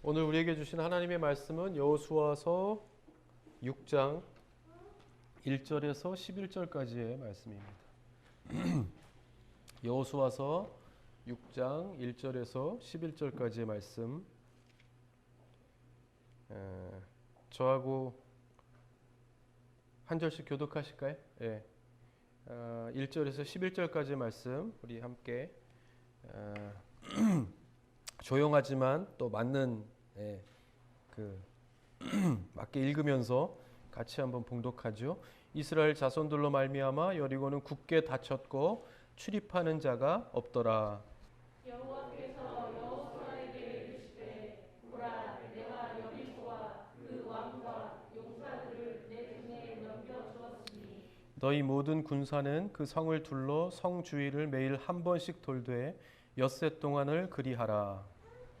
오늘 우리에게 주신 하나님의 말씀은 여호수아서 6장 1절에서 11절까지의 말씀입니다. 여호수아서 6장 1절에서 11절까지의 말씀. 저하고 한 절씩 교독하실까요? 예. 1절에서 11절까지의 말씀 우리 함께 조용하지만 또 맞는 맞게 읽으면서 같이 한번 봉독하죠. 이스라엘 자손들로 말미암아 여리고는 굳게 닫혔고 출입하는 자가 없더라. 여호와께서 여호수아에게 이르시되 보라 내가 여리고와 그 왕과 용사들을 내 손에 넘겨주었으니 너희 모든 군사는 그 성을 둘러 성 주위를 매일 한 번씩 돌되 엿새 동안을 그리하라.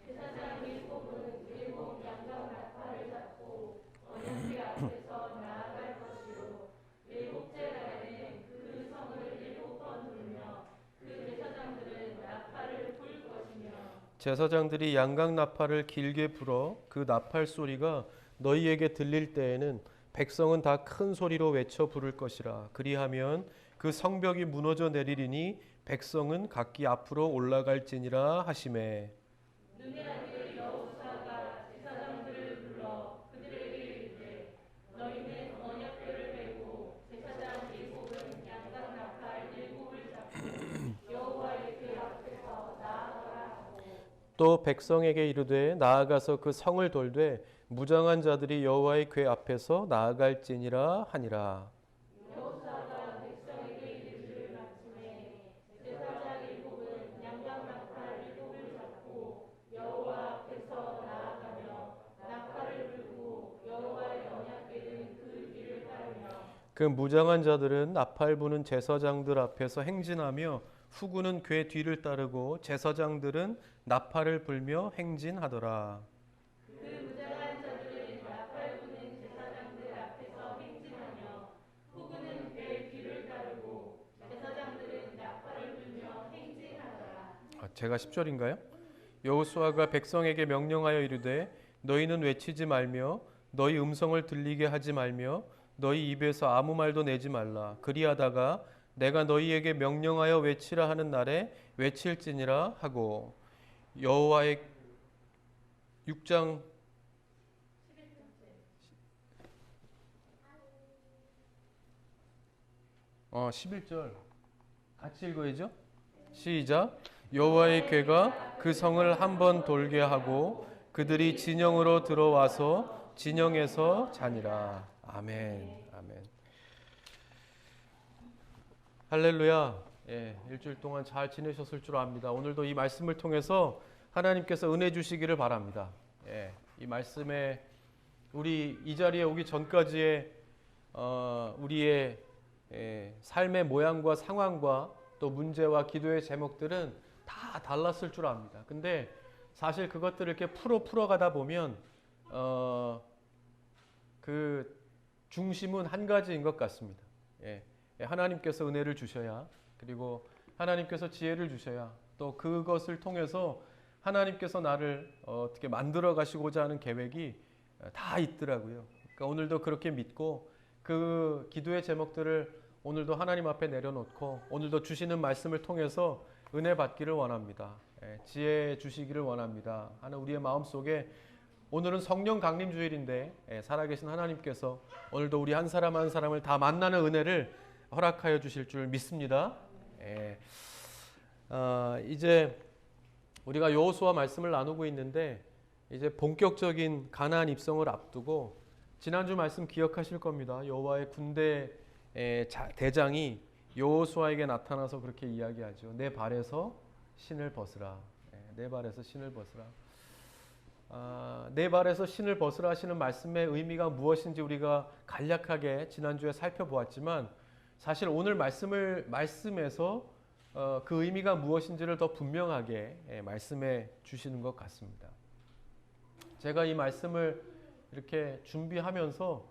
제사장 일곱은 일곱 양각 나팔을 잡고 언약궤 앞에서 나아갈 것이요 일곱째 날에는 그 성을 일곱 번 돌며 그 제사장들은 나팔을 불 것이며 제사장들이 양각 나팔을 길게 불어 그 나팔 소리가 너희에게 들릴 때에는 백성은 다 큰 소리로 외쳐 부를 것이라. 그리하면 그 성벽이 무너져 내리리니 백성은 각기 앞으로 올라갈지니라 하시매. 눈의 아들 여호수아가 제사장들을 불러 그들에게 이르되 너희는 언약궤를 메고 제사장 일곱은 양각 나팔 일곱을 잡고 여호와의 궤 앞에서 나아가라 하고 또 백성에게 이르되 나아가서 그 성을 돌되 무장한 자들이 여호와의 궤 앞에서 나아갈지니라 하니라. 여호수아가 백성에게 이르기를 마침에 제사장 일곱은 양각 나팔 일곱을 잡고 여호와 앞에서 나아가며 나팔을 불고 여호와의 언약궤는 그 뒤를 따르며 그 무장한 자들은 나팔 부는 제사장들 앞에서 행진하며 후구는 궤 뒤를 따르고 제사장들은 나팔을 불며 행진하더라. 그 무장한 자들은 나팔 부는 제사장들 앞에서 행진하며 후구는 궤 뒤를 따르고 제사장들은 나팔을 불며 행진하더라. 제가 10절인가요? 여호수아가 백성에게 명령하여 이르되 너희는 외치지 말며 너희 음성을 들리게 하지 말며 너희 입에서 아무 말도 내지 말라. 그리하다가 내가 너희에게 명령하여 외치라 하는 날에 외칠지니라 하고. 여호와의 6장 11절 같이 읽어야죠. 시작. 여호와의 궤가 그 성을 한 번 돌게 하고 그들이 진영으로 들어와서 진영에서 자니라. 아멘. 아멘. 할렐루야. 예, 일주일 동안 잘 지내셨을 줄 압니다. 오늘도 이 말씀을 통해서 하나님께서 은혜 주시기를 바랍니다. 예, 이 말씀에 우리 이 자리에 오기 전까지의 우리의 삶의 모양과 상황과 또 문제와 기도의 제목들은 다 달랐을 줄 압니다. 근데 사실 그것들을 이렇게 풀어가다 보면 그 중심은 한 가지인 것 같습니다. 예, 하나님께서 은혜를 주셔야, 그리고 하나님께서 지혜를 주셔야, 또 그것을 통해서 하나님께서 나를 어떻게 만들어 가시고자 하는 계획이 다 있더라고요. 그러니까 오늘도 그렇게 믿고 그 기도의 제목들을 오늘도 하나님 앞에 내려놓고 오늘도 주시는 말씀을 통해서 은혜 받기를 원합니다. 지혜 주시기를 원합니다. 하는 우리의 마음속에 오늘은 성령 강림 주일인데 살아계신 하나님께서 오늘도 우리 한 사람 한 사람을 다 만나는 은혜를 허락하여 주실 줄 믿습니다. 이제 우리가 여호수아 말씀을 나누고 있는데 이제 본격적인 가나안 입성을 앞두고 지난주 말씀 기억하실 겁니다. 여호와의 군대 대장이 여호수아에게 나타나서 그렇게 이야기하죠. 내 발에서 신을 벗으라. 내 발에서 신을 벗으라. 내 발에서 신을 벗으라 하시는 말씀의 의미가 무엇인지 우리가 간략하게 지난주에 살펴보았지만 사실 오늘 말씀에서 그 의미가 무엇인지를 더 분명하게 말씀해 주시는 것 같습니다. 제가 이 말씀을 이렇게 준비하면서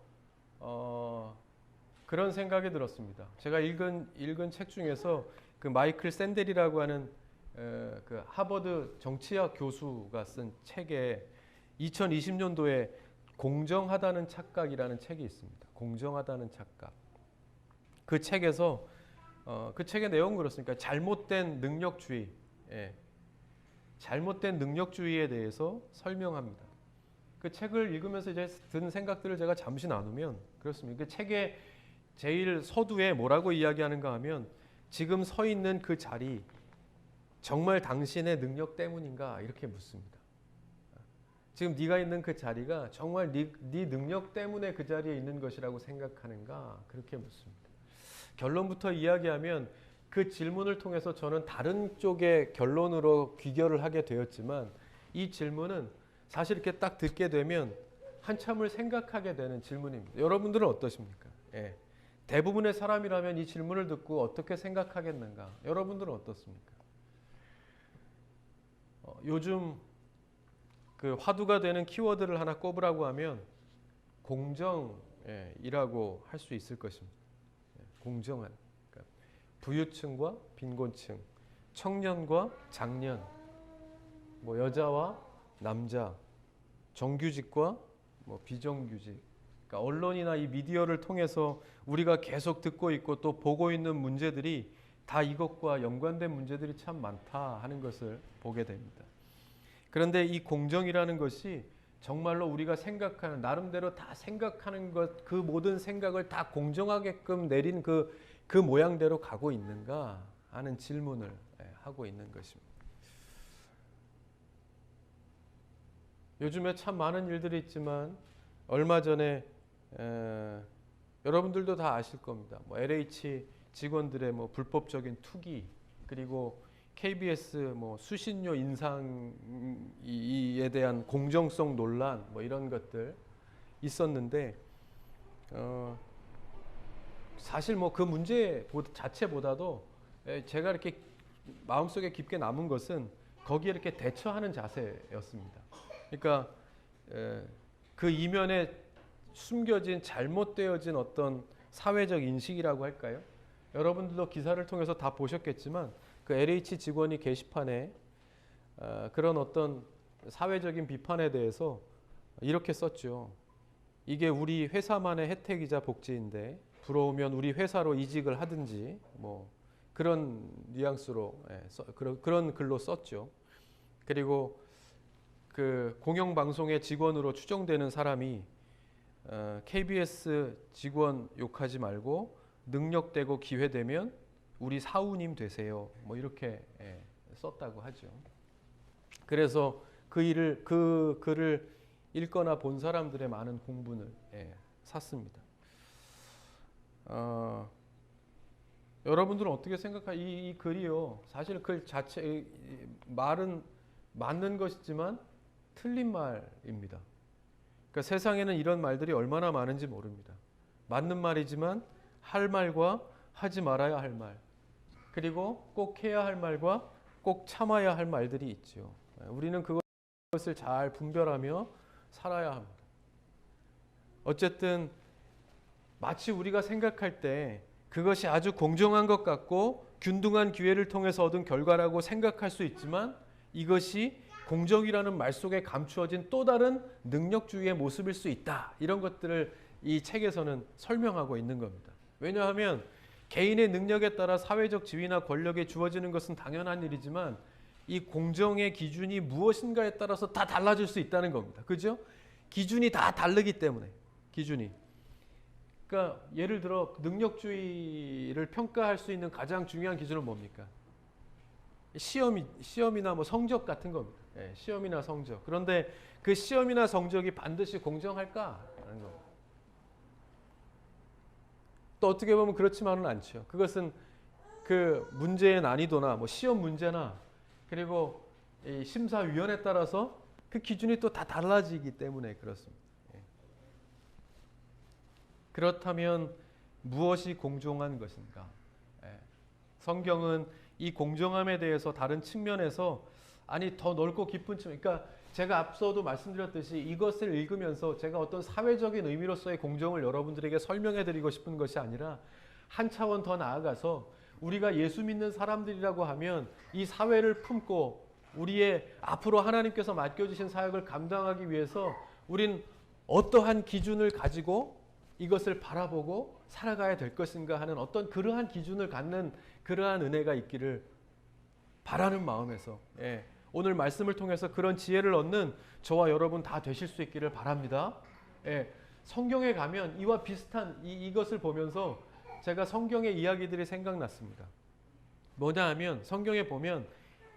그런 생각이 들었습니다. 제가 읽은 책 중에서 그 마이클 샌델이라고 하는 그 하버드 정치학 교수가 쓴 책에 2020년도에 공정하다는 착각이라는 책이 있습니다. 공정하다는 착각. 그 책에서 그 책의 내용은 그렇습니까? 잘못된 능력주의, 잘못된 능력주의에 대해서 설명합니다. 그 책을 읽으면서 이제 든 생각들을 제가 잠시 나누면 그렇습니다. 그 책의 제일 서두에 뭐라고 이야기하는가 하면 지금 서 있는 그 자리 정말 당신의 능력 때문인가 이렇게 묻습니다. 지금 네가 있는 그 자리가 정말 네 능력 때문에 그 자리에 있는 것이라고 생각하는가 그렇게 묻습니다. 결론부터 이야기하면 그 질문을 통해서 저는 다른 쪽의 결론으로 귀결을 하게 되었지만 이 질문은 사실 이렇게 딱 듣게 되면 한참을 생각하게 되는 질문입니다. 여러분들은 어떠십니까? 대부분의 사람이라면 이 질문을 듣고 어떻게 생각하겠는가? 여러분들은 어떻습니까? 요즘 그 화두가 되는 키워드를 하나 꼽으라고 하면 공정이라고 할 수 있을 것입니다. 공정한. 그러니까 부유층과 빈곤층, 청년과 장년, 뭐 여자와 남자, 정규직과 뭐 비정규직. 그러니까 언론이나 이 미디어를 통해서 우리가 계속 듣고 있고 또 보고 있는 문제들이 다 이것과 연관된 문제들이 참 많다 하는 것을 보게 됩니다. 그런데 이 공정이라는 것이 정말로 우리가 생각하는 나름대로 다 생각하는 것, 그 모든 생각을 다 공정하게끔 내린 그 모양대로 가고 있는가 하는 질문을 하고 있는 것입니다. 요즘에 참 많은 일들이 있지만 얼마 전에 여러분들도 다 아실 겁니다. 뭐 LH 직원들의 뭐 불법적인 투기 그리고 KBS 뭐 수신료 인상에 대한 공정성 논란 뭐 이런 것들 있었는데 사실 뭐 그 문제 자체보다도 제가 이렇게 마음속에 깊게 남은 것은 거기에 이렇게 대처하는 자세였습니다. 그러니까 그 이면에 숨겨진 잘못되어진 어떤 사회적 인식이라고 할까요? 여러분들도 기사를 통해서 다 보셨겠지만 그 LH 직원이 게시판에 그런 어떤 사회적인 비판에 대해서 이렇게 썼죠. 이게 우리 회사만의 혜택이자 복지인데 부러우면 우리 회사로 이직을 하든지 뭐 그런 뉘앙스로 그런 글로 썼죠. 그리고 그 공영방송의 직원으로 추정되는 사람이 KBS 직원 욕하지 말고 능력되고 기회되면 우리 사우님 되세요. 뭐 이렇게 썼다고 하죠. 그래서 그 글을 읽거나 본 사람들의 많은 공분을 샀습니다. 여러분들은 어떻게 생각하세요? 이 글이요. 사실 글 자체 말은 맞는 것이지만 틀린 말입니다. 그러니까 세상에는 이런 말들이 얼마나 많은지 모릅니다. 맞는 말이지만 할 말과 하지 말아야 할 말, 그리고 꼭 해야 할 말과 꼭 참아야 할 말들이 있죠. 우리는 그것을 잘 분별하며 살아야 합니다. 어쨌든 마치 우리가 생각할 때 그것이 아주 공정한 것 같고 균등한 기회를 통해서 얻은 결과라고 생각할 수 있지만 이것이 공정이라는 말 속에 감추어진 또 다른 능력주의의 모습일 수 있다. 이런 것들을 이 책에서는 설명하고 있는 겁니다. 왜냐하면 개인의 능력에 따라 사회적 지위나 권력이 주어지는 것은 당연한 일이지만 이 공정의 기준이 무엇인가에 따라서 다 달라질 수 있다는 겁니다. 그죠? 기준이 다 다르기 때문에 기준이. 그러니까 예를 들어 능력주의를 평가할 수 있는 가장 중요한 기준은 뭡니까? 시험이나 뭐 성적 같은 겁니다. 시험이나 성적. 그런데 그 시험이나 성적이 반드시 공정할까라는 겁니다. 또 어떻게 보면 그렇지만은 않죠. 그것은 그 문제의 난이도나 뭐 시험 문제나 그리고 이 심사위원에 따라서 그 기준이 또 다 달라지기 때문에 그렇습니다. 그렇다면 무엇이 공정한 것인가? 성경은 이 공정함에 대해서 다른 측면에서 아니 더 넓고 깊은 측면, 그러니까 제가 앞서도 말씀드렸듯이 이것을 읽으면서 제가 어떤 사회적인 의미로서의 공정을 여러분들에게 설명해 드리고 싶은 것이 아니라 한 차원 더 나아가서 우리가 예수 믿는 사람들이라고 하면 이 사회를 품고 우리의 앞으로 하나님께서 맡겨주신 사역을 감당하기 위해서 우린 어떠한 기준을 가지고 이것을 바라보고 살아가야 될 것인가 하는 어떤 그러한 기준을 갖는 그러한 은혜가 있기를 바라는 마음에서 오늘 말씀을 통해서 그런 지혜를 얻는 저와 여러분 다 되실 수 있기를 바랍니다. 성경에 가면 이와 비슷한 이것을 보면서 제가 성경의 이야기들이 생각났습니다. 뭐냐 하면 성경에 보면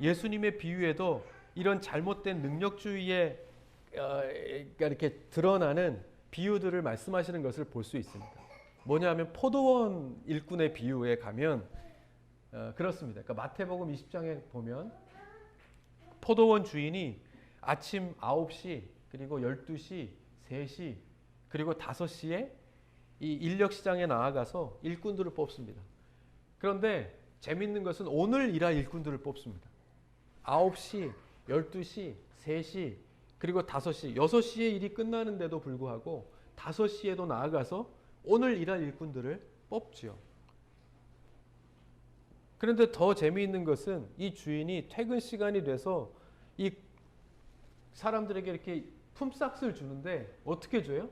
예수님의 비유에도 이런 잘못된 능력주의에 이렇게 드러나는 비유들을 말씀하시는 것을 볼 수 있습니다. 뭐냐 하면 포도원 일꾼의 비유에 가면 그렇습니다. 그러니까 마태복음 20장에 보면 포도원 주인이 아침 9시 그리고 12시, 3시 그리고 5시에 이 인력시장에 나아가서 일꾼들을 뽑습니다. 그런데 재밌는 것은 오늘 일할 일꾼들을 뽑습니다. 9시, 12시, 3시 그리고 5시, 6시에 일이 끝나는데도 불구하고 5시에도 나아가서 오늘 일할 일꾼들을 뽑지요. 그런데 더 재미있는 것은 이 주인이 퇴근 시간이 돼서 이 사람들에게 이렇게 품삯을 주는데 어떻게 줘요?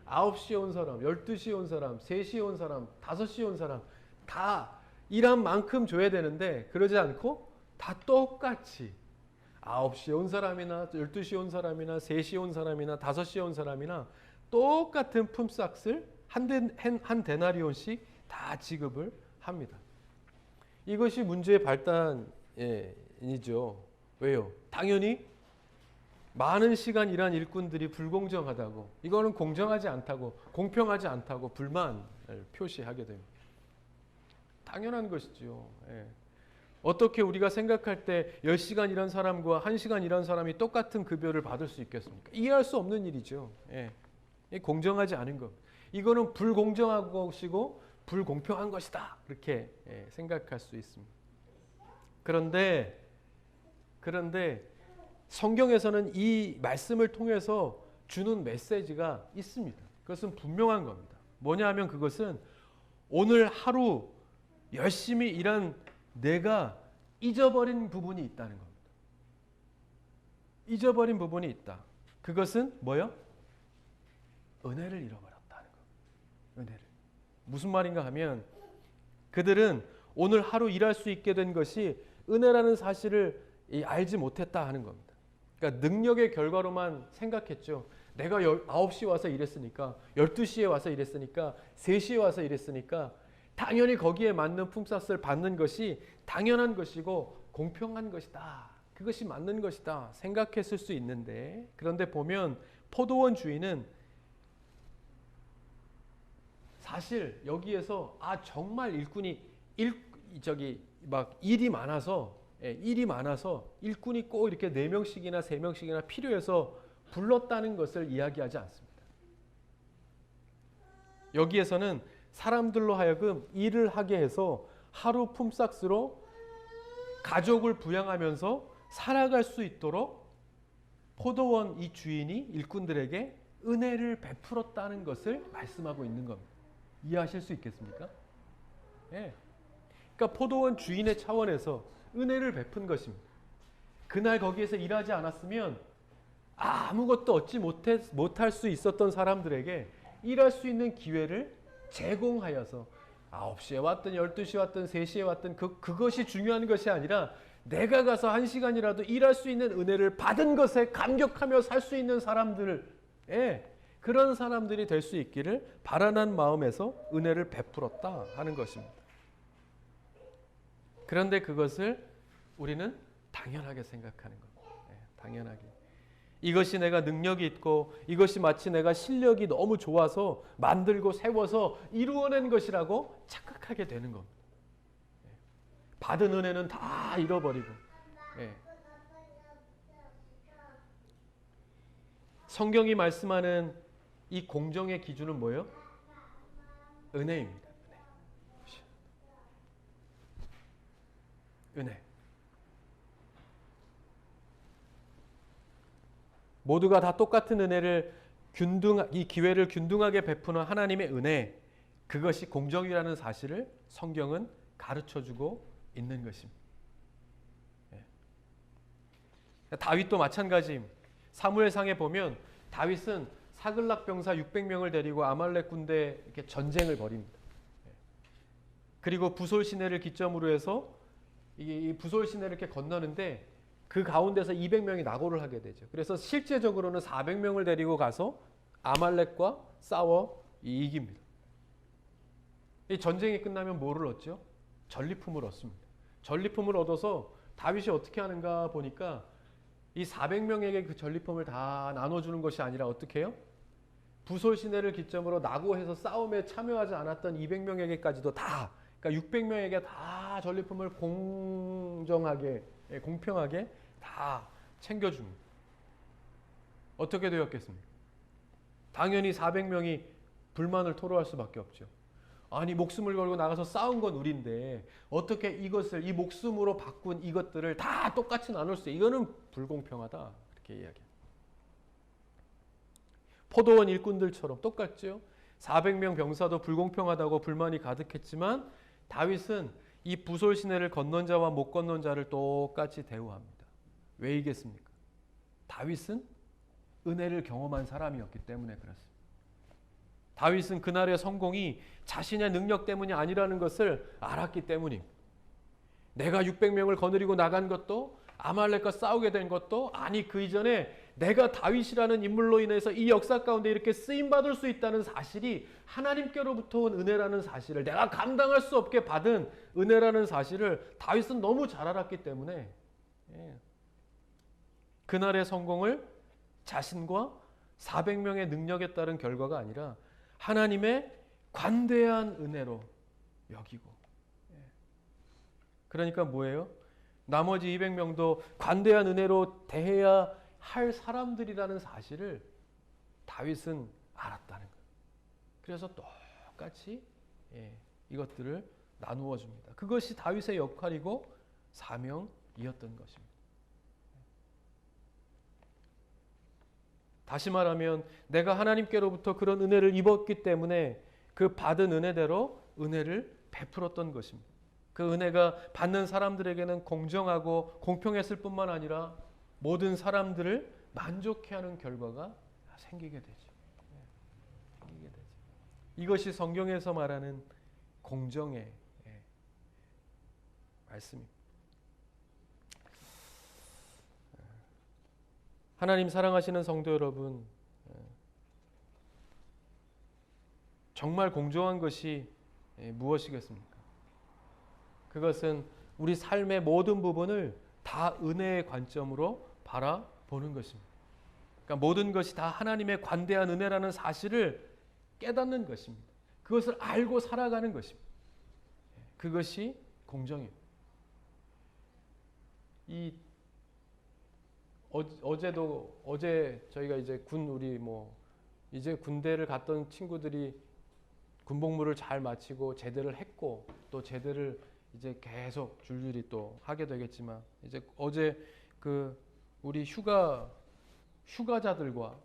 9시에 온 사람, 12시에 온 사람, 3시에 온 사람, 5시에 온 사람 다 일한 만큼 줘야 되는데 그러지 않고 다 똑같이 9시에 온 사람이나 12시에 온 사람이나 3시에 온 사람이나 5시에 온 사람이나 똑같은 품삯을 한 데나리온씩 다 지급을 합니다. 이것이 문제의 발단이죠. 왜요? 당연히 많은 시간 일한 일꾼들이 불공정하다고, 이거는 공정하지 않다고, 공평하지 않다고 불만을 표시하게 됩니다. 당연한 것이죠. 어떻게 우리가 생각할 때 10시간 일한 사람과 1시간 일한 사람이 똑같은 급여를 받을 수 있겠습니까? 이해할 수 없는 일이죠. 공정하지 않은 것. 이거는 불공정한 것이고 불공평한 것이다. 이렇게 생각할 수 있습니다. 그런데 성경에서는 이 말씀을 통해서 주는 메시지가 있습니다. 그것은 분명한 겁니다. 뭐냐 하면 그것은 오늘 하루 열심히 일한 내가 잊어버린 부분이 있다는 겁니다. 잊어버린 부분이 있다. 그것은 뭐요? 은혜를 잃어버렸다는 것. 은혜를. 무슨 말인가 하면 그들은 오늘 하루 일할 수 있게 된 것이 은혜라는 사실을 알지 못했다 하는 겁니다. 그러니까 능력의 결과로만 생각했죠. 내가 9시에 와서 일했으니까, 12시에 와서 일했으니까, 3시에 와서 일했으니까 당연히 거기에 맞는 품삯을 받는 것이 당연한 것이고 공평한 것이다. 그것이 맞는 것이다 생각했을 수 있는데, 그런데 보면 포도원 주인은 사실 여기에서 정말 일꾼이 일이 많아서 일꾼이 꼭 이렇게 4명씩이나 3명씩이나 필요해서 불렀다는 것을 이야기하지 않습니다. 여기에서는 사람들로 하여금 일을 하게 해서 하루 품삯으로 가족을 부양하면서 살아갈 수 있도록 포도원 이 주인이 일꾼들에게 은혜를 베풀었다는 것을 말씀하고 있는 겁니다. 이해하실 수 있겠습니까? 그러니까 포도원 주인의 차원에서 은혜를 베푼 것입니다. 그날 거기에서 일하지 않았으면 아무것도 얻지 못할 수 있었던 사람들에게 일할 수 있는 기회를 제공하여서 9시에 왔든 12시에 왔든 3시에 왔든 그것이 중요한 것이 아니라 내가 가서 1시간이라도 일할 수 있는 은혜를 받은 것에 감격하며 살 수 있는 사람들, 그런 사람들이 될 수 있기를 바라는 마음에서 은혜를 베풀었다 하는 것입니다. 그런데 그것을 우리는 당연하게 생각하는 겁니다. 당연하게. 이것이 내가 능력이 있고 이것이 마치 내가 실력이 너무 좋아서 만들고 세워서 이루어낸 것이라고 착각하게 되는 겁니다. 받은 은혜는 다 잃어버리고. 성경이 말씀하는 이 공정의 기준은 뭐예요? 은혜입니다. 은혜. 모두가 다 똑같은 은혜를 이 기회를 균등하게 베푸는 하나님의 은혜, 그것이 공정이라는 사실을 성경은 가르쳐주고 있는 것입니다. 다윗도 마찬가지. 사무엘상에 보면 다윗은 사글락 병사 600명을 데리고 아말렉 군대 이렇게 전쟁을 벌입니다. 그리고 부솔 시내를 기점으로 해서 이 부솔 시내를 이렇게 건너는데 그 가운데서 200명이 낙오를 하게 되죠. 그래서 실제적으로는 400명을 데리고 가서 아말렉과 싸워 이깁니다. 이 전쟁이 끝나면 뭐를 얻죠? 전리품을 얻습니다. 전리품을 얻어서 다윗이 어떻게 하는가 보니까 이 400명에게 그 전리품을 다 나눠주는 것이 아니라 어떻게 해요? 부솔 시내를 기점으로 낙오해서 싸움에 참여하지 않았던 200명에게까지도 다, 그러니까 600명에게 다 전리품을 공정하게, 공평하게 다 챙겨줍니다. 어떻게 되었겠습니까? 당연히 400명이 불만을 토로할 수밖에 없죠. 아니, 목숨을 걸고 나가서 싸운 건 우리인데 어떻게 이것을 이 목숨으로 바꾼 이것들을 다 똑같이 나눌 수, 이거는 불공평하다, 그렇게 이야기합니다. 포도원 일꾼들처럼 똑같죠. 400명 병사도 불공평하다고 불만이 가득했지만 다윗은 이 부솔 시내를 건넌 자와 못 건넌 자를 똑같이 대우합니다. 왜 이겠습니까? 다윗은 은혜를 경험한 사람이었기 때문에 그렇습니다. 다윗은 그날의 성공이 자신의 능력 때문이 아니라는 것을 알았기 때문입니다. 내가 600명을 거느리고 나간 것도, 아말렉과 싸우게 된 것도, 아니 그 이전에 내가 다윗이라는 인물로 인해서 이 역사 가운데 이렇게 쓰임받을 수 있다는 사실이 하나님께로부터 온 은혜라는 사실을, 내가 감당할 수 없게 받은 은혜라는 사실을 다윗은 너무 잘 알았기 때문에 그날의 성공을 자신과 400명의 능력에 따른 결과가 아니라 하나님의 관대한 은혜로 여기고, 그러니까 뭐예요? 나머지 200명도 관대한 은혜로 대해야 할 사람들이라는 사실을 다윗은 알았다는 거예요. 그래서 똑같이 이것들을 나누어 줍니다. 그것이 다윗의 역할이고 사명이었던 것입니다. 다시 말하면 내가 하나님께로부터 그런 은혜를 입었기 때문에 그 받은 은혜대로 은혜를 베풀었던 것입니다. 그 은혜가 받는 사람들에게는 공정하고 공평했을 뿐만 아니라 모든 사람들을 만족해 하는 결과가 생기게 되죠. 생기게 되죠. 이것이 성경에서 말하는 공정의 말씀입니다. 하나님 사랑하시는 성도 여러분, 정말 공정한 것이 무엇이겠습니까? 그것은 우리 삶의 모든 부분을 다 은혜의 관점으로 바라보는 것입니다. 그러니까 모든 것이 다 하나님의 관대한 은혜라는 사실을 깨닫는 것입니다. 그것을 알고 살아가는 것입니다. 그것이 공정입니다. 어제 저희가 이제 이제 군대를 갔던 친구들이 군복무를 잘 마치고 제대를 했고 또 제대를 이제 계속 줄줄이 또 하게 되겠지만, 이제 어제 우리 휴가자들과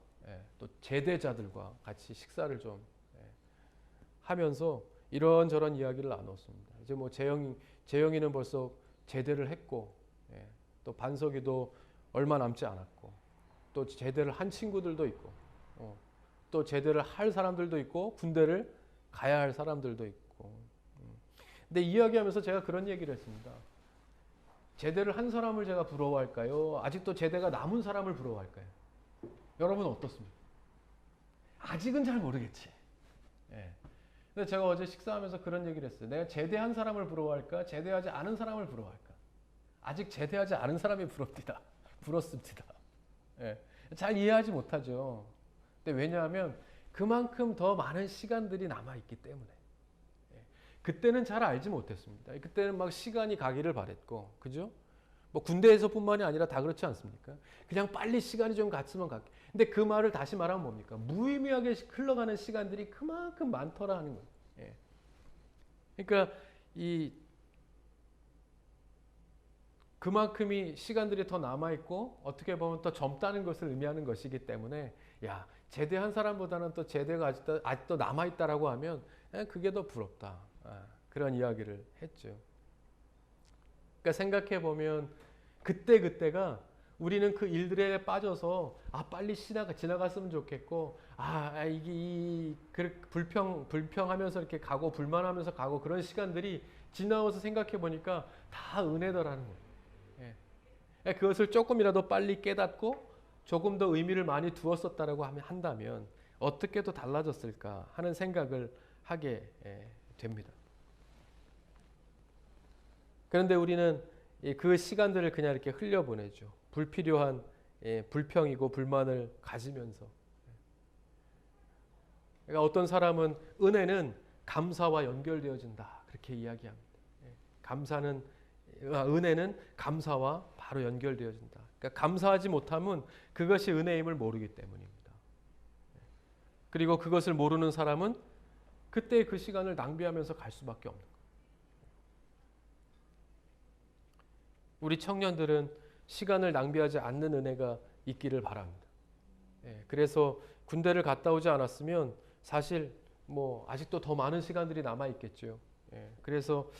또 제대자들과 같이 식사를 좀 하면서 이런저런 이야기를 나눴습니다. 이제 뭐 재영이는 벌써 제대를 했고, 또 반석이도 얼마 남지 않았고, 또 제대를 한 친구들도 있고, 또 제대를 할 사람들도 있고, 군대를 가야 할 사람들도 있고. 근데 이야기하면서 제가 그런 얘기를 했습니다. 제대를 한 사람을 제가 부러워할까요? 아직도 제대가 남은 사람을 부러워할까요? 여러분 어떻습니까? 아직은 잘 모르겠지. 근데 제가 어제 식사하면서 그런 얘기를 했어요. 내가 제대한 사람을 부러워할까? 제대하지 않은 사람을 부러워할까? 아직 제대하지 않은 사람이 부럽습니다. 잘 이해하지 못하죠. 근데 왜냐하면 그만큼 더 많은 시간들이 남아있기 때문에. 그때는 잘 알지 못했습니다. 그때는 막 시간이 가기를 바랬고, 그죠? 뭐 군대에서뿐만이 아니라 다 그렇지 않습니까? 그냥 빨리 시간이 좀 갔으면 갔게. 근데 그 말을 다시 말하면 뭡니까? 무의미하게 흘러가는 시간들이 그만큼 많더라 하는 거예요. 그러니까 그만큼이 시간들이 더 남아있고 어떻게 보면 더 젊다는 것을 의미하는 것이기 때문에, 야, 제대한 사람보다는 또 제대가 아직도 남아있다라고 하면 그게 더 부럽다. 그런 이야기를 했죠. 그러니까 생각해 보면 그때가 우리는 그 일들에 빠져서 빨리 지나갔으면 좋겠고 불평하면서 이렇게 가고 불만하면서 가고 그런 시간들이 지나와서 생각해 보니까 다 은혜더라는 거예요. 예. 그것을 조금이라도 빨리 깨닫고 조금 더 의미를 많이 두었었다라고 한다면 어떻게 또 달라졌을까 하는 생각을 하게 됩니다. 그런데 우리는 그 시간들을 그냥 이렇게 흘려보내죠. 불필요한 불평이고 불만을 가지면서. 그러니까 어떤 사람은 은혜는 감사와 연결되어진다 그렇게 이야기합니다. 은혜는 감사와 바로 연결되어진다. 그러니까 감사하지 못하면 그것이 은혜임을 모르기 때문입니다. 그리고 그것을 모르는 사람은 그때 그 시간을 낭비하면서 갈 수밖에 없는 거예요. 우리 청년들은 시간을 낭비하지 않는 은혜가 있기를 바랍니다. 그래서 군대를 갔다 오지 않았으면 사실 아직도 더 많은 시간들이 남아 있겠죠. 그래서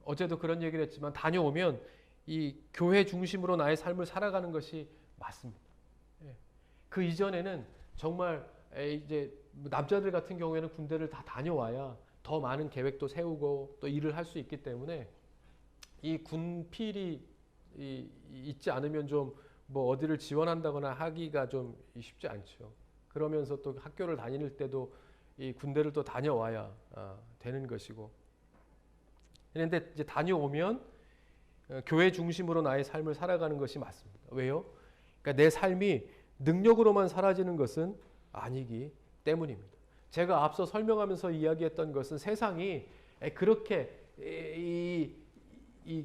어제도 그런 얘기를 했지만 다녀오면 이 교회 중심으로 나의 삶을 살아가는 것이 맞습니다. 그 이전에는 정말 이제 남자들 같은 경우에는 군대를 다 다녀와야 더 많은 계획도 세우고 또 일을 할 수 있기 때문에 이 군필이 있지 않으면 좀 어디를 지원한다거나 하기가 좀 쉽지 않죠. 그러면서 또 학교를 다닐 때도 이 군대를 또 다녀와야 되는 것이고. 그런데 이제 다녀오면 교회 중심으로 나의 삶을 살아가는 것이 맞습니다. 왜요? 그러니까 내 삶이 능력으로만 사라지는 것은 아니기 때문입니다. 제가 앞서 설명하면서 이야기했던 것은 세상이 그렇게 이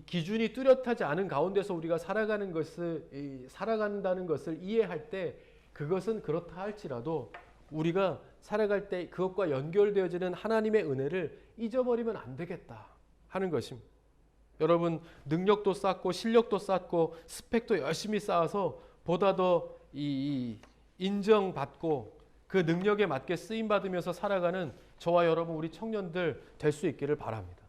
기준이 뚜렷하지 않은 가운데서 우리가 살아간다는 것을 이해할 때 그것은 그렇다 할지라도 우리가 살아갈 때 그것과 연결되어지는 하나님의 은혜를 잊어버리면 안 되겠다 하는 것입니다. 여러분 능력도 쌓고 실력도 쌓고 스펙도 열심히 쌓아서 보다 더 인정받고 그 능력에 맞게 쓰임받으면서 살아가는 저와 여러분 우리 청년들 될 수 있기를 바랍니다.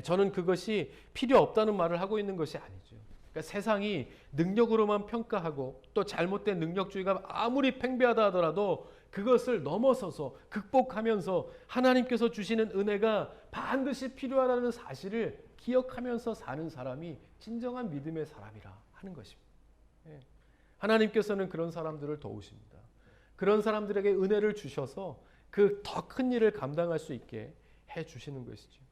저는 그것이 필요 없다는 말을 하고 있는 것이 아니죠. 그러니까 세상이 능력으로만 평가하고 또 잘못된 능력주의가 아무리 팽배하다 하더라도 그것을 넘어서서 극복하면서 하나님께서 주시는 은혜가 반드시 필요하다는 사실을 기억하면서 사는 사람이 진정한 믿음의 사람이라 하는 것입니다. 하나님께서는 그런 사람들을 도우십니다. 그런 사람들에게 은혜를 주셔서 그 더 큰 일을 감당할 수 있게 해주시는 것이죠.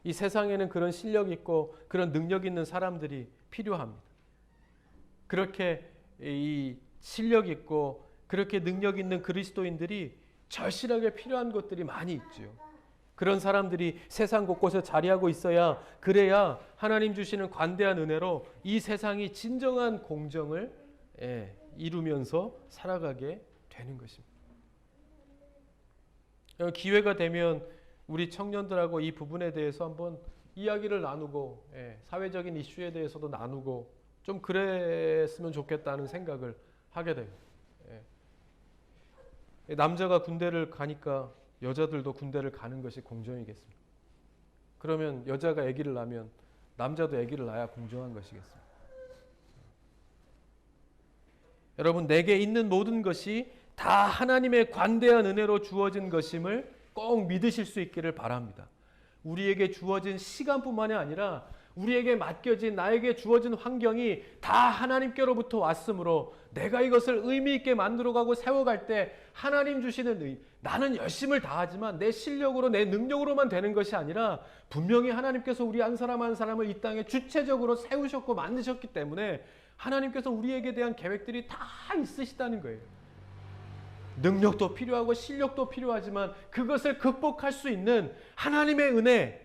이 세상에는 그런 실력 있고 그런 능력 있는 사람들이 필요합니다. 그렇게 이 실력 있고 그렇게 능력 있는 그리스도인들이 절실하게 필요한 것들이 많이 있죠. 그런 사람들이 세상 곳곳에 자리하고 있어야 그래야 하나님 주시는 관대한 은혜로 이 세상이 진정한 공정을 이루면서 살아가게 되는 것입니다. 기회가 되면 우리 청년들하고 이 부분에 대해서 한번 이야기를 나누고 사회적인 이슈에 대해서도 나누고 좀 그랬으면 좋겠다는 생각을 하게 됩니다. 남자가 군대를 가니까 여자들도 군대를 가는 것이 공정이겠습니다. 그러면 여자가 아기를 낳으면 남자도 아기를 낳아야 공정한 것이겠습니다. 여러분 내게 있는 모든 것이 다 하나님의 관대한 은혜로 주어진 것임을 꼭 믿으실 수 있기를 바랍니다. 우리에게 주어진 시간뿐만이 아니라 우리에게 맡겨진 나에게 주어진 환경이 다 하나님께로부터 왔으므로 내가 이것을 의미 있게 만들어가고 세워갈 때 하나님 주시는 나는 열심을 다하지만 내 실력으로 내 능력으로만 되는 것이 아니라 분명히 하나님께서 우리 한 사람 한 사람을 이 땅에 주체적으로 세우셨고 만드셨기 때문에 하나님께서 우리에게 대한 계획들이 다 있으시다는 거예요. 능력도 필요하고 실력도 필요하지만 그것을 극복할 수 있는 하나님의 은혜,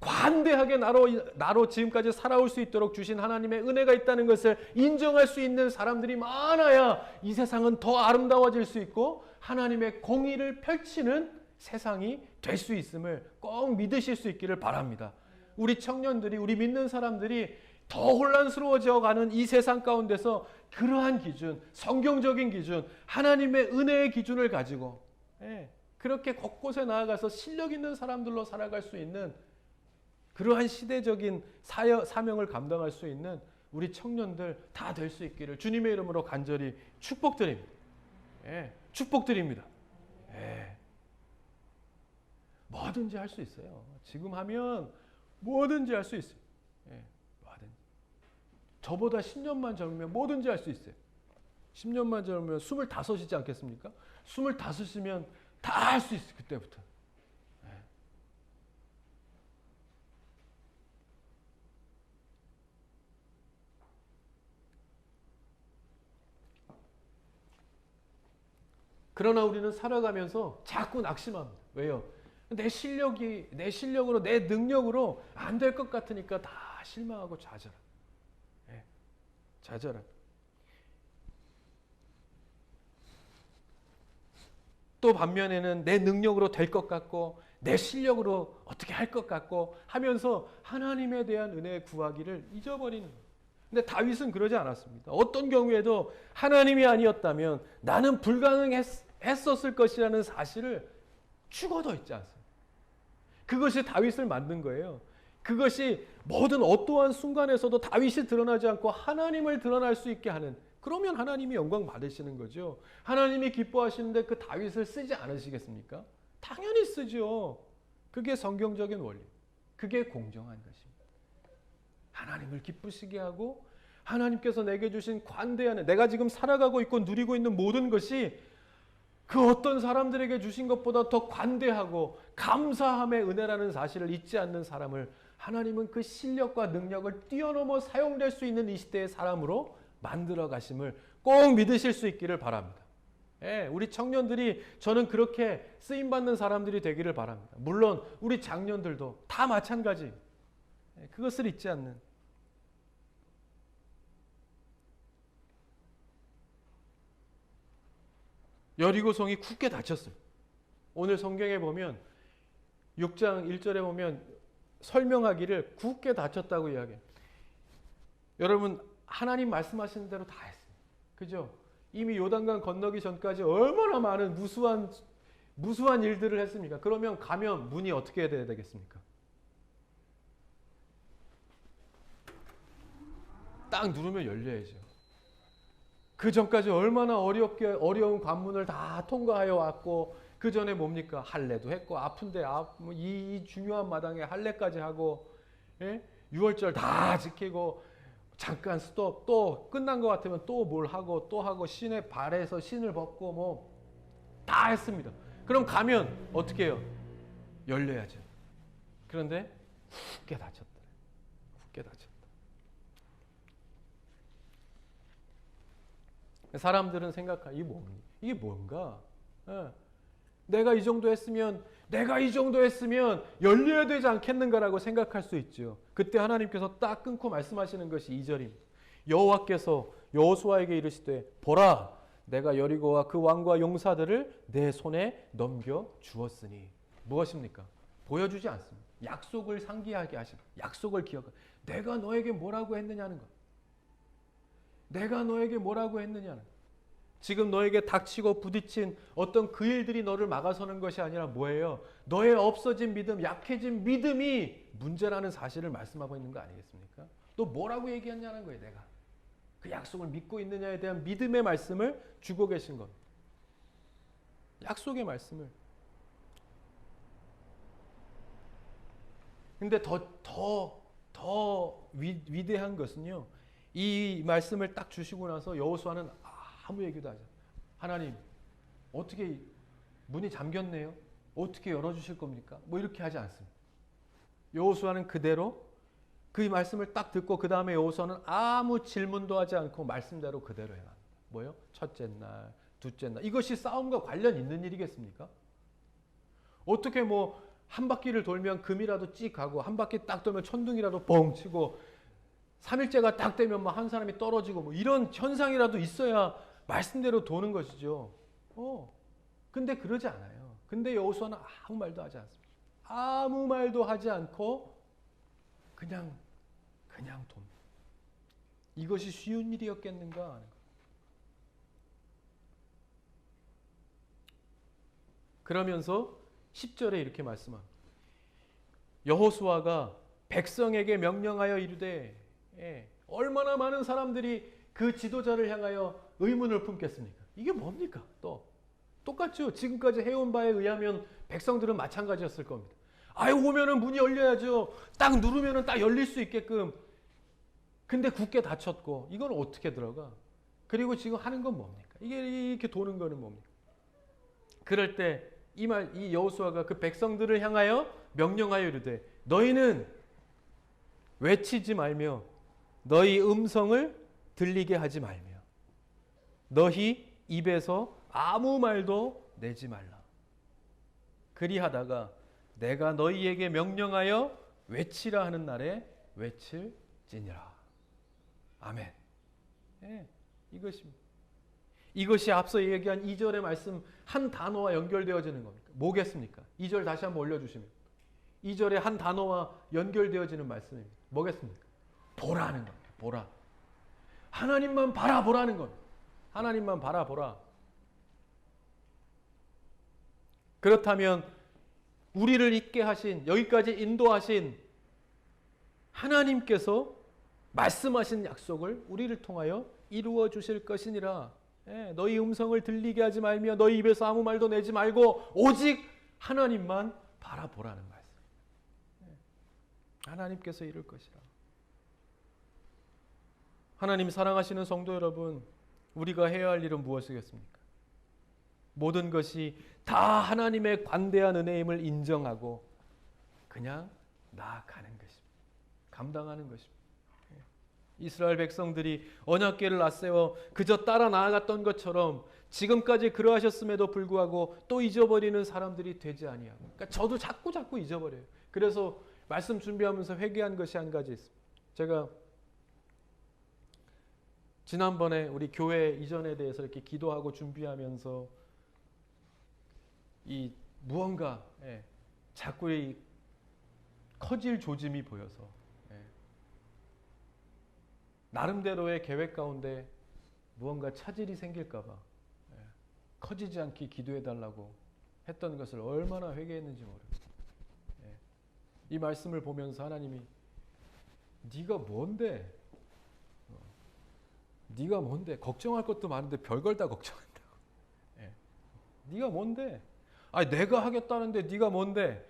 관대하게 나로 지금까지 살아올 수 있도록 주신 하나님의 은혜가 있다는 것을 인정할 수 있는 사람들이 많아야 이 세상은 더 아름다워질 수 있고 하나님의 공의를 펼치는 세상이 될 수 있음을 꼭 믿으실 수 있기를 바랍니다. 우리 청년들이, 우리 믿는 사람들이 더 혼란스러워져 가는 이 세상 가운데서 그러한 기준, 성경적인 기준, 하나님의 은혜의 기준을 가지고 그렇게 곳곳에 나아가서 실력 있는 사람들로 살아갈 수 있는 그러한 시대적인 사명을 감당할 수 있는 우리 청년들 다 될 수 있기를 주님의 이름으로 간절히 축복드립니다. 예, 축복드립니다. 예. 뭐든지 할 수 있어요. 지금 하면 뭐든지 할 수 있어요. 예, 뭐든지. 저보다 10년만 젊으면 뭐든지 할 수 있어요. 10년만 젊으면 25이지 않겠습니까? 25이면 다 할 수 있어요. 그때부터. 예. 그러나 우리는 살아가면서 자꾸 낙심합니다. 왜요? 내 실력으로, 내 능력으로 안 될 것 같으니까 다 실망하고 좌절한. 예, 좌절한. 또 반면에는 내 능력으로 될 것 같고, 내 실력으로 어떻게 할 것 같고 하면서 하나님에 대한 은혜 구하기를 잊어버리는 거예요. 근데 다윗은 그러지 않았습니다. 어떤 경우에도 하나님이 아니었다면 나는 불가능했었을 것이라는 사실을 죽어도 잊지 않습니다. 그것이 다윗을 만든 거예요. 그것이 모든 어떠한 순간에서도 다윗이 드러나지 않고 하나님을 드러날 수 있게 하는, 그러면 하나님이 영광 받으시는 거죠. 하나님이 기뻐하시는데 그 다윗을 쓰지 않으시겠습니까? 당연히 쓰죠. 그게 성경적인 원리. 그게 공정한 것입니다. 하나님을 기쁘시게 하고 하나님께서 내게 주신 관대한, 내가 지금 살아가고 있고 누리고 있는 모든 것이 그 어떤 사람들에게 주신 것보다 더 관대하고 감사함의 은혜라는 사실을 잊지 않는 사람을 하나님은 그 실력과 능력을 뛰어넘어 사용될 수 있는 이 시대의 사람으로 만들어 가심을 꼭 믿으실 수 있기를 바랍니다. 예, 우리 청년들이 저는 그렇게 쓰임받는 사람들이 되기를 바랍니다. 물론 우리 장년들도 다 마찬가지. 그것을 잊지 않는. 여리고성이 굳게 닫혔어요. 오늘 성경에 보면 6장 1절에 보면 설명하기를 굳게 닫혔다고 이야기해요. 여러분 하나님 말씀하시는 대로 다 했어요. 그죠? 이미 요단강 건너기 전까지 얼마나 많은 무수한 일들을 했습니까? 그러면 가면 문이 어떻게 해야 되겠습니까? 딱 누르면 열려야죠. 그 전까지 얼마나 어려운 관문을 다 통과하여 왔고, 그 전에 뭡니까? 할례도 했고, 아픈데 이 중요한 마당에 할례까지 하고, 예? 6월절 다 지키고, 잠깐 스톱, 또 끝난 것 같으면 또 뭘 하고 또 하고, 신의 발에서 신을 벗고 뭐 다 했습니다. 그럼 가면 어떻게 해요? 열려야죠. 그런데 굳게 닫혔다. 굳게 닫혔다. 사람들은 생각하, 이게 뭔가? 예. 내가 이 정도 했으면 열려야 되지 않겠는가라고 생각할 수 있죠. 그때 하나님께서 딱 끊고 말씀하시는 것이 2절입니다. 여호와께서 여호수아에게 이르시되 보라, 내가 여리고와 그 왕과 용사들을 내 손에 넘겨 주었으니. 무엇입니까? 보여주지 않습니다. 약속을 상기하게 하시고, 약속을 기억하고, 내가 너에게 뭐라고 했느냐는 것. 내가 너에게 뭐라고 했느냐는, 지금 너에게 닥치고 부딪힌 어떤 그 일들이 너를 막아서는 것이 아니라 뭐예요? 너의 없어진 믿음, 약해진 믿음이 문제라는 사실을 말씀하고 있는 거 아니겠습니까? 또 뭐라고 얘기했냐는 거예요. 내가 그 약속을 믿고 있느냐에 대한 믿음의 말씀을 주고 계신 것. 약속의 말씀을. 근데 더 위대한 것은요, 이 말씀을 딱 주시고 나서 여호수아는 아무 얘기도 하지 않아요. 하나님, 어떻게 문이 잠겼네요? 어떻게 열어주실 겁니까? 뭐 이렇게 하지 않습니다. 여호수아는 그대로 그 말씀을 딱 듣고 그 다음에 여호수아는 아무 질문도 하지 않고 말씀대로 그대로 행합니다. 뭐요? 첫째 날, 둘째 날. 이것이 싸움과 관련 있는 일이겠습니까? 어떻게 뭐 한 바퀴를 돌면 금이라도 찍 가고, 한 바퀴 딱 돌면 천둥이라도 뻥 치고, 3일째가 딱 되면 뭐 한 사람이 떨어지고, 뭐 이런 현상이라도 있어야 말씀대로 도는 것이죠. 근데 그러지 않아요. 근데 여호수아는 아무 말도 하지 않습니다. 아무 말도 하지 않고 그냥 돕니다. 이것이 쉬운 일이었겠는가 하는 것. 그러면서 10절에 이렇게 말씀합니다. 여호수아가 백성에게 명령하여 이르되, 얼마나 많은 사람들이 그 지도자를 향하여 의문을 품겠습니까? 이게 뭡니까? 또 똑같죠. 지금까지 해온 바에 의하면 백성들은 마찬가지였을 겁니다. 아유, 오면은 문이 열려야죠. 딱 누르면은 딱 열릴 수 있게끔. 근데 굳게 닫혔고, 이건 어떻게 들어가? 그리고 지금 하는 건 뭡니까? 이게 이렇게 도는 거는 뭡니까? 그럴 때 이 여호수아가 그 백성들을 향하여 명령하여 이르되, 너희는 외치지 말며 너희 음성을 들리게 하지 말며 너희 입에서 아무 말도 내지 말라. 그리하다가 내가 너희에게 명령하여 외치라 하는 날에 외칠지니라. 아멘. 이것입니다. 이것이 앞서 얘기한 2절의 말씀 한 단어와 연결되어지는 겁니까? 뭐겠습니까? 2절 다시 한번 올려주시면 2절의 한 단어와 연결되어지는 말씀입니다. 뭐겠습니까? 보라는 겁니다. 보라. 하나님만 바라보라는 겁니다. 하나님만 바라보라. 그렇다면 우리를 있게 하신, 여기까지 인도하신 하나님께서 말씀하신 약속을 우리를 통하여 이루어 주실 것이니라. 너희 음성을 들리게 하지 말며 너희 입에서 아무 말도 내지 말고 오직 하나님만 바라보라는 말씀. 하나님께서 이룰 것이라. 하나님 사랑하시는 성도 여러분, 우리가 해야 할 일은 무엇이겠습니까? 모든 것이 다 하나님의 관대한 은혜임을 인정하고 그냥 나아가는 것입니다. 감당하는 것입니다. 이스라엘 백성들이 언약궤를 앞세워 그저 따라 나아갔던 것처럼 지금까지 그러하셨음에도 불구하고 또 잊어버리는 사람들이 되지 아니하고, 그러니까 저도 자꾸 잊어버려요. 그래서 말씀 준비하면서 회개한 것이 한 가지 있습니다. 제가 지난번에 우리 교회 이전에 대해서 이렇게 기도하고 준비하면서 이 무언가 자꾸 이 커질 조짐이 보여서 나름대로의 계획 가운데 무언가 차질이 생길까봐 커지지 않게 기도해달라고 했던 것을 얼마나 회개했는지 모르겠어요. 이 말씀을 보면서 하나님이 네가 뭔데? 네가 뭔데? 걱정할 것도 많은데 별걸 다 걱정한다고. 네가 뭔데? 아니 내가 하겠다는데 네가 뭔데?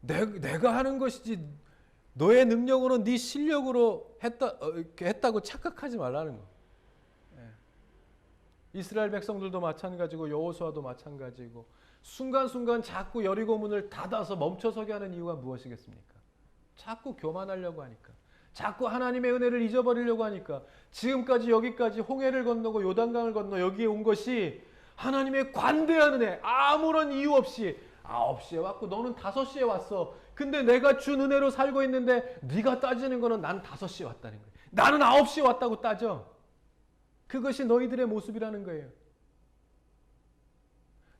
내가 하는 것이지 너의 능력으로 네 실력으로 했다고 착각하지 말라는 거. 이스라엘 백성들도 마찬가지고 여호수아도 마찬가지고 순간순간 자꾸 여리고 문을 닫아서 멈춰서게 하는 이유가 무엇이겠습니까? 자꾸 교만하려고 하니까, 자꾸 하나님의 은혜를 잊어버리려고 하니까, 지금까지 여기까지 홍해를 건너고 요단강을 건너 여기에 온 것이 하나님의 관대한 은혜, 아무런 이유 없이 9시에 왔고 너는 5시에 왔어. 근데 내가 준 은혜로 살고 있는데 네가 따지는 거는 난 5시에 왔다는 거예요. 나는 9시에 왔다고 따져. 그것이 너희들의 모습이라는 거예요.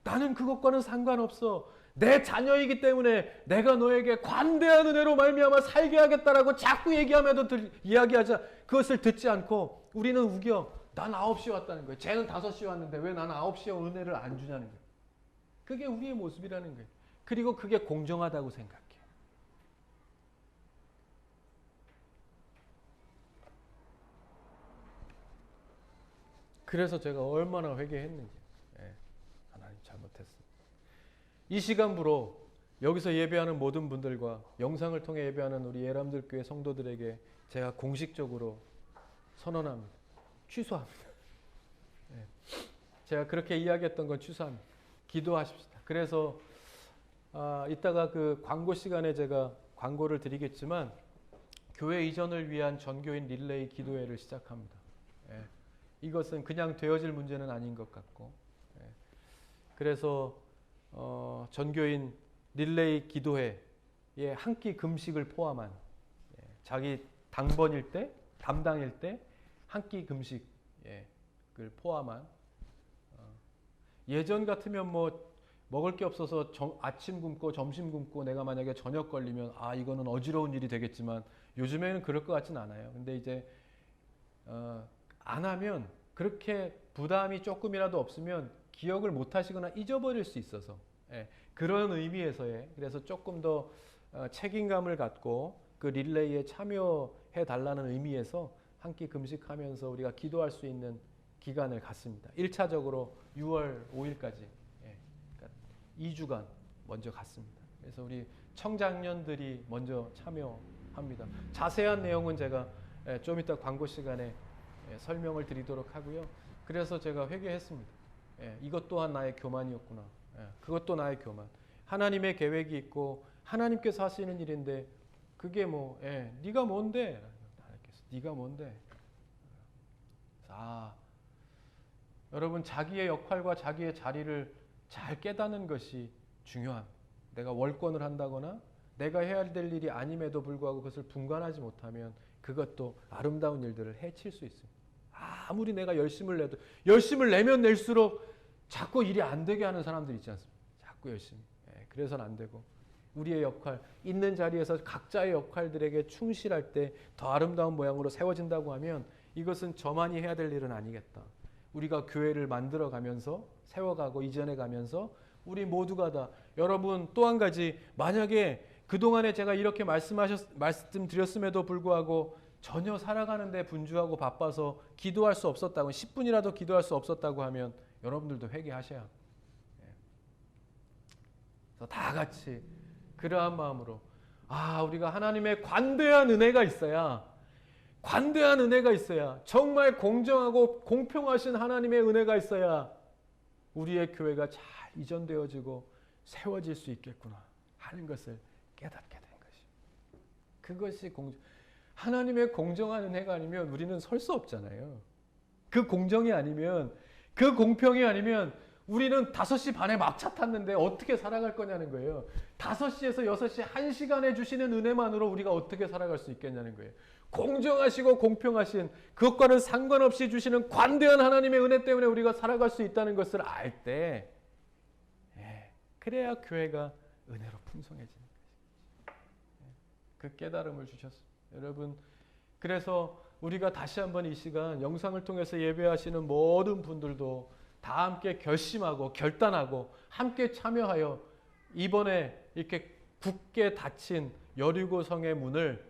나는 그것과는 상관없어. 내 자녀이기 때문에 내가 너에게 관대한 은혜로 말미암아 살게 하겠다라고 자꾸 얘기하면도 이야기하자. 그것을 듣지 않고 우리는 우겨. 난 9시에 왔다는 거예요. 쟤는 5시에 왔는데 왜 나는 9시에 은혜를 안 주냐는 거예요. 그게 우리의 모습이라는 거예요. 그리고 그게 공정하다고 생각해요. 그래서 제가 얼마나 회개했는지. 하나님 잘못했습니다. 이 시간부로 여기서 예배하는 모든 분들과 영상을 통해 예배하는 우리 예람들교회 성도들에게 제가 공식적으로 선언합니다. 취소합니다. 제가 그렇게 이야기했던 건 취소합니다. 기도하십시다. 그래서 이따가 그 광고 시간에 제가 광고를 드리겠지만 교회 이전을 위한 전교인 릴레이 기도회를 시작합니다. 이것은 그냥 되어질 문제는 아닌 것 같고, 그래서 전교인 릴레이 기도회에 한 끼 금식을 포함한 자기 당번일 때, 담당일 때 한 끼 금식을 포함한, 예전 같으면 뭐 먹을 게 없어서 아침 굶고 점심 굶고 내가 만약에 저녁 걸리면 이거는 어지러운 일이 되겠지만 요즘에는 그럴 것 같진 않아요. 근데 이제 안 하면 그렇게 부담이 조금이라도 없으면 기억을 못 하시거나 잊어버릴 수 있어서 그런 의미에서의, 그래서 조금 더 책임감을 갖고 그 그 릴레이에 참여해 달라는 의미에서 한 끼 금식하면서 우리가 기도할 수 있는 기간을 갖습니다. 1차적으로 6월 5일까지 그러니까 2주간 먼저 갔습니다. 그래서 우리 청장년들이 먼저 참여합니다. 자세한 내용은 제가 좀 이따 광고 시간에 설명을 드리도록 하고요. 그래서 제가 회개했습니다. 이것 또한 나의 교만이었구나. 그것도 나의 교만. 하나님의 계획이 있고 하나님께서 하시는 일인데 그게 뭐 네가 뭔데? 네가 뭔데? 여러분 자기의 역할과 자기의 자리를 잘 깨닫는 것이 중요합니다. 내가 월권을 한다거나 내가 해야 될 일이 아님에도 불구하고 그것을 분간하지 못하면 그것도 아름다운 일들을 해칠 수 있습니다. 아무리 내가 열심을 내도 열심을 내면 낼수록 자꾸 일이 안 되게 하는 사람들 있지 않습니까? 자꾸 열심히. 그래서는 안 되고 우리의 역할, 있는 자리에서 각자의 역할들에게 충실할 때 더 아름다운 모양으로 세워진다고 하면 이것은 저만이 해야 될 일은 아니겠다. 우리가 교회를 만들어가면서 세워가고 이전해 가면서 우리 모두가 다 여러분 또 한 가지 만약에 그동안에 제가 이렇게 말씀드렸음에도 불구하고 전혀 살아가는데 분주하고 바빠서 기도할 수 없었다고 10분이라도 기도할 수 없었다고 하면 여러분들도 회개하셔야 합니다. 그래서 다 같이 그러한 마음으로 우리가 하나님의 관대한 은혜가 있어야 정말 공정하고 공평하신 하나님의 은혜가 있어야 우리의 교회가 잘 이전되어지고 세워질 수 있겠구나 하는 것을 깨닫게 된 것입니다. 그것이 하나님의 공정한 은혜가 아니면 우리는 설 수 없잖아요. 그 공정이 아니면 그 공평이 아니면 우리는 5시 반에 막차 탔는데 어떻게 살아갈 거냐는 거예요. 5시에서 6시 1시간에 주시는 은혜만으로 우리가 어떻게 살아갈 수 있겠냐는 거예요. 공정하시고 공평하신 그것과는 상관없이 주시는 관대한 하나님의 은혜 때문에 우리가 살아갈 수 있다는 것을 알 때 그래야 교회가 은혜로 풍성해지는 것입니다. 그 깨달음을 주셨습니다. 여러분 그래서 우리가 다시 한번 이 시간 영상을 통해서 예배하시는 모든 분들도 다 함께 결심하고 결단하고 함께 참여하여 이번에 이렇게 굳게 닫힌 여리고성의 문을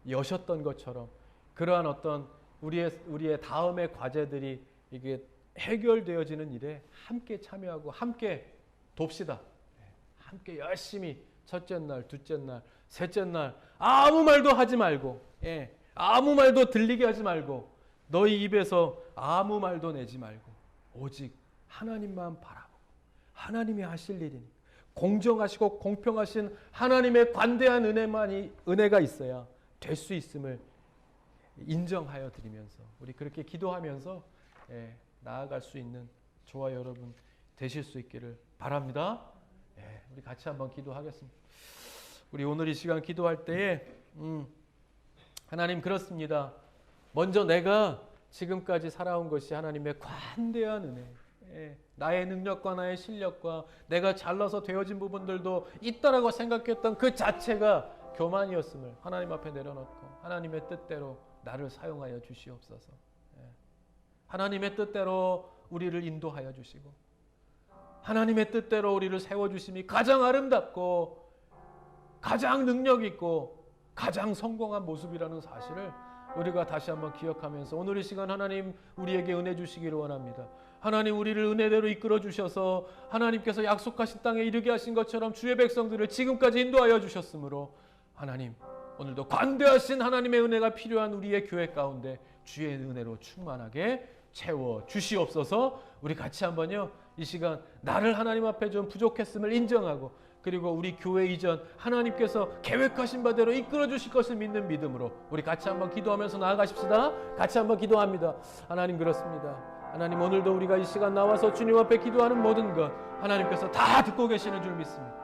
여셨던 것처럼 그러한 어떤 우리의 다음의 과제들이 이게 해결되어지는 일에 함께 참여하고 함께 돕시다. 함께 열심히 첫째 날, 둘째 날, 셋째 날 아무 말도 하지 말고 아무 말도 들리게 하지 말고 너희 입에서 아무 말도 내지 말고 오직 하나님만 바라보고 하나님이 하실 일이니 공정하시고 공평하신 하나님의 관대한 은혜가 있어야 될 수 있음을 인정하여 드리면서 우리 그렇게 기도하면서 나아갈 수 있는 저와 여러분 되실 수 있기를 바랍니다. 우리 같이 한번 기도하겠습니다. 우리 오늘 이 시간 기도할 때에 하나님 그렇습니다. 먼저 내가 지금까지 살아온 것이 하나님의 관대한 은혜, 나의 능력과 나의 실력과 내가 잘나서 되어진 부분들도 있다라고 생각했던 그 자체가 교만이었음을 하나님 앞에 내려놓고 하나님의 뜻대로 나를 사용하여 주시옵소서. 하나님의 뜻대로 우리를 인도하여 주시고 하나님의 뜻대로 우리를 세워주심이 가장 아름답고 가장 능력 있고 가장 성공한 모습이라는 사실을 우리가 다시 한번 기억하면서 오늘 이 시간 하나님 우리에게 은혜 주시기를 원합니다. 하나님 우리를 은혜대로 이끌어 주셔서 하나님께서 약속하신 땅에 이르게 하신 것처럼 주의 백성들을 지금까지 인도하여 주셨으므로 하나님 오늘도 관대하신 하나님의 은혜가 필요한 우리의 교회 가운데 주의 은혜로 충만하게 채워 주시옵소서. 우리 같이 한번요 이 시간 나를 하나님 앞에 좀 부족했음을 인정하고 그리고 우리 교회 이전 하나님께서 계획하신 바대로 이끌어 주실 것을 믿는 믿음으로 우리 같이 한번 기도하면서 나아가십시다. 같이 한번 기도합니다. 하나님 그렇습니다. 하나님 오늘도 우리가 이 시간 나와서 주님 앞에 기도하는 모든 것 하나님께서 다 듣고 계시는 줄 믿습니다.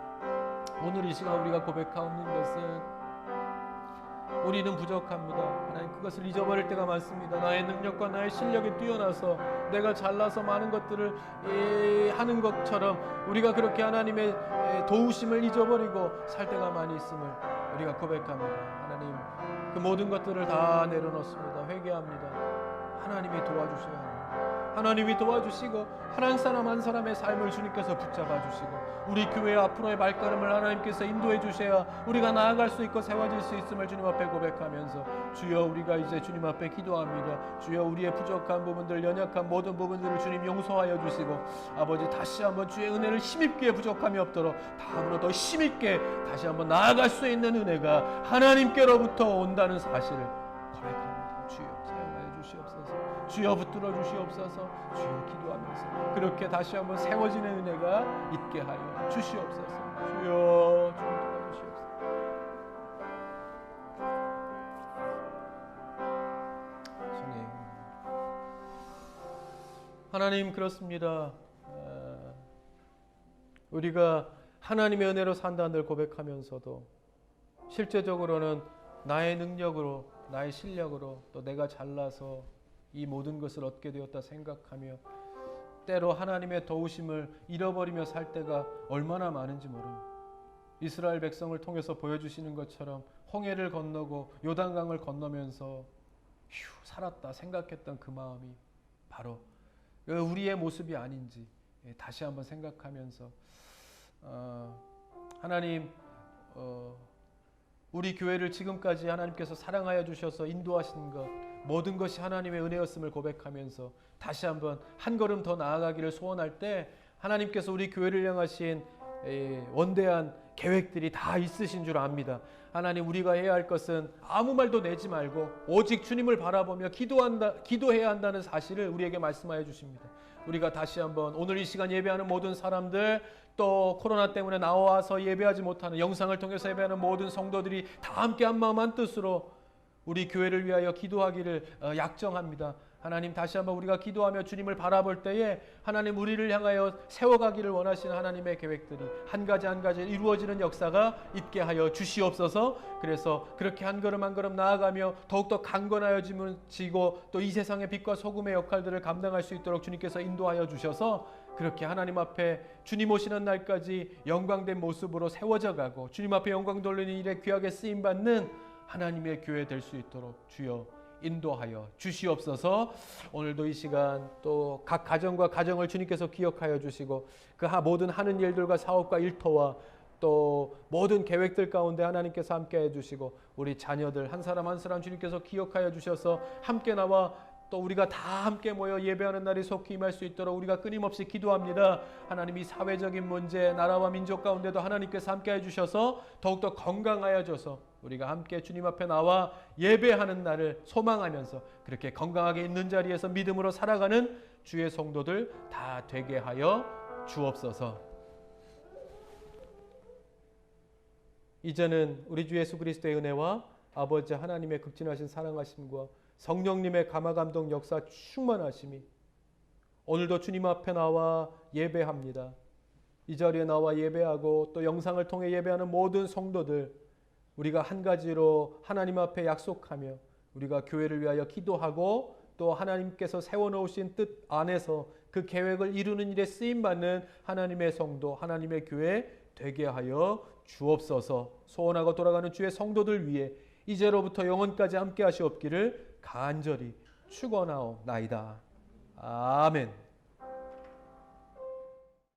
오늘 이 시간 우리가 고백하옵는 것은 우리는 부족합니다. 하나님 그것을 잊어버릴 때가 많습니다. 나의 능력과 나의 실력이 뛰어나서 내가 잘나서 많은 것들을 하는 것처럼 우리가 그렇게 하나님의 도우심을 잊어버리고 살 때가 많이 있음을 우리가 고백합니다. 하나님 그 모든 것들을 다 내려놓습니다. 회개합니다. 하나님이 도와주셔야 합니다. 하나님이 도와주시고 한 사람 한 사람의 삶을 주님께서 붙잡아 주시고 우리 교회 앞으로의 발걸음을 하나님께서 인도해 주셔야 우리가 나아갈 수 있고 세워질 수 있음을 주님 앞에 고백하면서 주여 우리가 이제 주님 앞에 기도합니다. 주여 우리의 부족한 부분들 연약한 모든 부분들을 주님 용서하여 주시고 아버지 다시 한번 주의 은혜를 힘입기에 부족함이 없도록 다음으로 더 힘있게 다시 한번 나아갈 수 있는 은혜가 하나님께로부터 온다는 사실을 고백합니다. 주여 사용하여 주시옵소서. 주여 붙들어 주시옵소서. 주여 기도하면서 그렇게 다시 한번 세워지는 은혜가 있게 하여 주시옵소서. 주여 좀 도와주시옵소서. 주님 하나님 그렇습니다. 우리가 하나님의 은혜로 산다는 걸 고백하면서도 실제적으로는 나의 능력으로 나의 실력으로 또 내가 잘나서 이 모든 것을 얻게 되었다 생각하며 때로 하나님의 도우심을 잃어버리며 살 때가 얼마나 많은지 모릅니다. 이스라엘 백성을 통해서 보여주시는 것처럼 홍해를 건너고 요단강을 건너면서 살았다 생각했던 그 마음이 바로 우리의 모습이 아닌지 다시 한번 생각하면서 하나님 우리 교회를 지금까지 하나님께서 사랑하여 주셔서 인도하신 것 모든 것이 하나님의 은혜였음을 고백하면서 다시 한번 한 걸음 더 나아가기를 소원할 때 하나님께서 우리 교회를 향하신 원대한 계획들이 다 있으신 줄 압니다. 하나님 우리가 해야 할 것은 아무 말도 내지 말고 오직 주님을 바라보며 기도해야 한다는 사실을 우리에게 말씀하여 주십니다. 우리가 다시 한번 오늘 이 시간 예배하는 모든 사람들 또 코로나 때문에 나와서 예배하지 못하는 영상을 통해서 예배하는 모든 성도들이 다 함께 한 마음 한 뜻으로 우리 교회를 위하여 기도하기를 약정합니다. 하나님 다시 한번 우리가 기도하며 주님을 바라볼 때에 하나님 우리를 향하여 세워가기를 원하시는 하나님의 계획들이 한 가지 한 가지 이루어지는 역사가 있게 하여 주시옵소서. 그래서 그렇게 한 걸음 한 걸음 나아가며 더욱더 강건하여지고 또 이 세상의 빛과 소금의 역할들을 감당할 수 있도록 주님께서 인도하여 주셔서 그렇게 하나님 앞에 주님 오시는 날까지 영광된 모습으로 세워져 가고 주님 앞에 영광 돌리는 일에 귀하게 쓰임받는 하나님의 교회 될 수 있도록 주여 인도하여 주시옵소서. 오늘도 이 시간 또 각 가정과 가정을 주님께서 기억하여 주시고 그 모든 하는 일들과 사업과 일터와 또 모든 계획들 가운데 하나님께서 함께 해주시고 우리 자녀들 한 사람 한 사람 주님께서 기억하여 주셔서 함께 나와 또 우리가 다 함께 모여 예배하는 날이 속히 임할 수 있도록 우리가 끊임없이 기도합니다. 하나님 이 사회적인 문제 나라와 민족 가운데도 하나님께서 함께 해주셔서 더욱더 건강하여져서 우리가 함께 주님 앞에 나와 예배하는 날을 소망하면서 그렇게 건강하게 있는 자리에서 믿음으로 살아가는 주의 성도들 다 되게 하여 주옵소서. 이제는 우리 주 예수 그리스도의 은혜와 아버지 하나님의 극진하신 사랑하심과 성령님의 감화감동 역사 충만하심이 오늘도 주님 앞에 나와 예배합니다. 이 자리에 나와 예배하고 또 영상을 통해 예배하는 모든 성도들 우리가 한 가지로 하나님 앞에 약속하며 우리가 교회를 위하여 기도하고 또 하나님께서 세워놓으신 뜻 안에서 그 계획을 이루는 일에 쓰임받는 하나님의 성도 하나님의 교회 되게 하여 주옵소서. 소원하고 돌아가는 주의 성도들 위해 이제로부터 영원까지 함께 하시옵기를 간절히 축원하옵나이다. 아멘.